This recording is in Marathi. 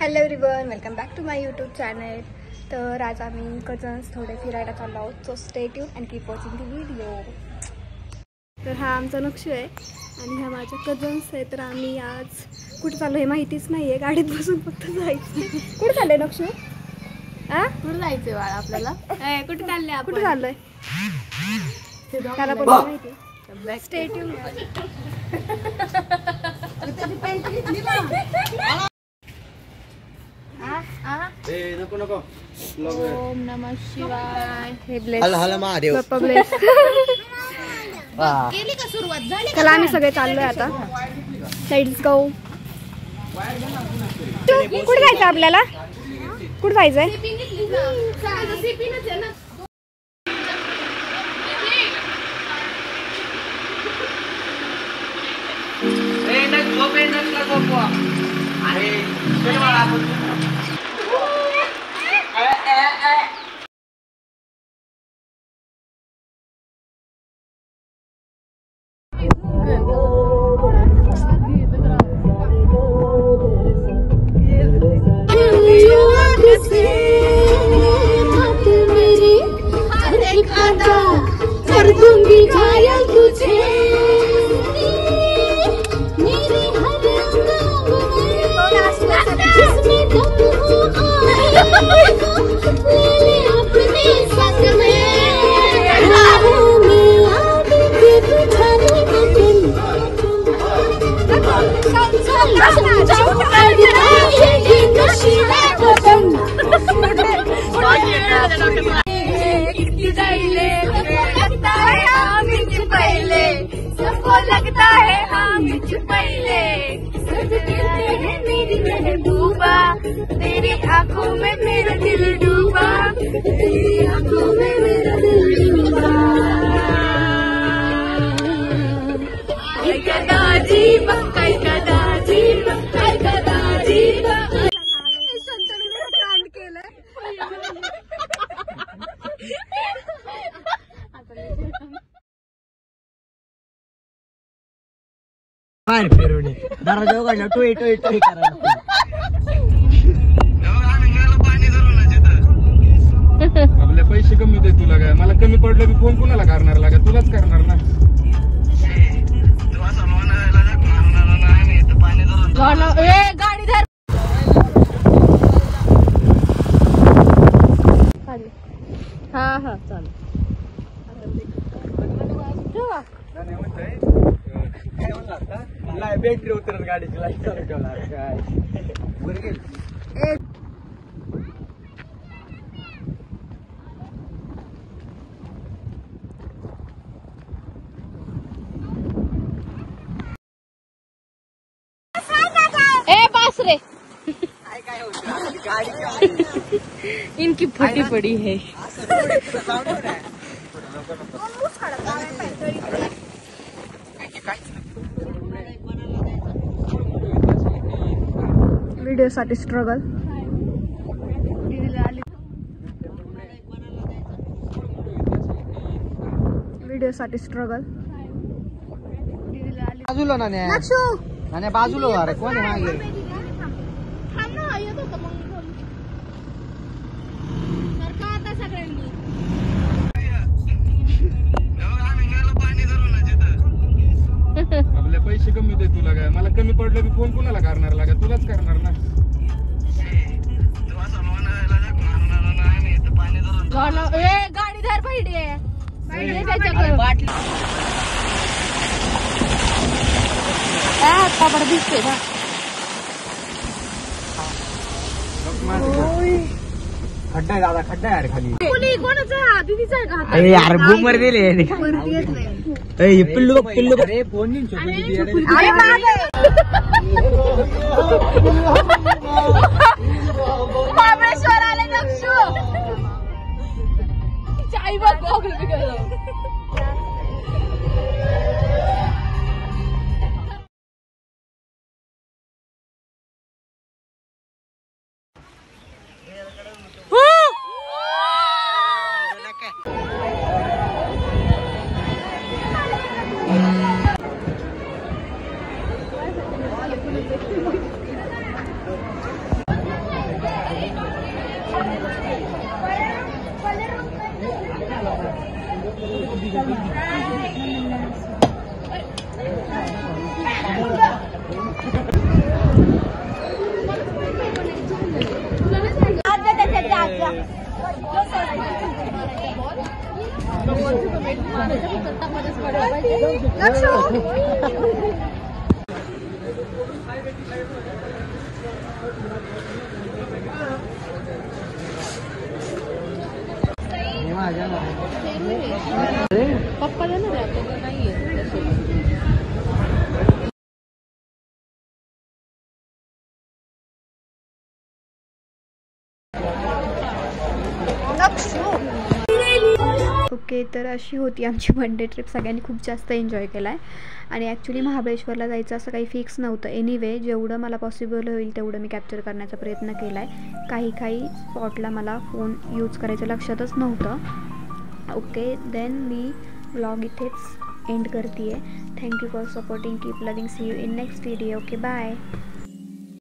Hello everyone, welcome back to my YouTube channel. तर आज आम्ही कझन्स थोडे फिरायला चाललो आहोत. So stay tune and keep watching the video. तर हा आमचा नक्षू आहे आणि ह्या माझ्या कझन्स आहे. तर आम्ही आज कुठे चाललो हे माहितीच नाही आहे. गाडीत बसून फक्त जायचं. कुठे चाललंय नक्षू? कुठे जायचंय बाळा आपल्याला? कुठे चालले आपण? कुठे चाललोय त्याला पण माहिती. Stay tune. ओम नमः शिवाय. हे ब्लेस. हल महादेव. बाप्पा ब्लेस. केली का सुरुवात? झाली? चला आम्ही सगळे चाललोय आता. Let's go. कुठे जायचं आपल्याला? कुठे जायचंय? कर दूंगी घायल तुझे मेरे हर जिसमें दम हो ले अपने संग में राहों में आगे बुझाने का दिल ये नशीला बदन सबको लगता है हम पहले सब कहते हैं मेरी महबूबा तेरी आंखों में मेरा दिल डूबा तेरी आंखों में मेरा दिल डूबा कदाजी बक्कई कदाजी बक्कई कदाजी कांड केलं. बाहेर फिरवणे दरवाजा उघडला टोई टोई टोई करायला. आपले पैसे कमी दे तुला काय? मला कमी पडलं की फोन कुणाला करणार लागा? तुलाच करणार ना. गाडी धर. हा हा चालेल. बॅटरी उतरत गाडीची लाईट चालू ठेवणार काय बरं गेल. ए पास रे. इनकी फटी पड़ी है. व्हिडिओ साठी स्ट्रगल. व्हिडिओ साठी स्ट्रगल. बाजूला ना नाण्या बाजूला. अरे कोण आहे मागे? आपले पैसे कमी दे तुला काय? मला कमी पडलं की फोन कुणाला करणार लागा? तुलाच करणार ना. गाडी धर पाहिजे. दिसते ना. खड्डा आहे दादा, खड्डा आहे खाली. कोणाचा? दीदीचा आहे का? अरे यार बूमर दिले. पिल्लू पिल्लू. अरे फोन महाबळेश्वर आले नक्षू. आई बघ. पप्पाला ना आपल्याला नाहीये ओके, तर अशी होती आमची वन डे ट्रिप. सगळ्यांनी खूप जास्त एन्जॉय केला आहे. आणि ॲक्च्युली महाबळेश्वरला जायचं असं काही फिक्स नव्हतं. एनिवे जेवढं मला पॉसिबल होईल तेवढं मी कॅप्चर करण्याचा प्रयत्न केला आहे. काही स्पॉटला मला फोन यूज करायचं लक्षातच नव्हतं. ओके, देन मी व्लॉग इथेच एंड करते आहे. Thank you for supporting, keep loving, see you in next video. Okay, bye.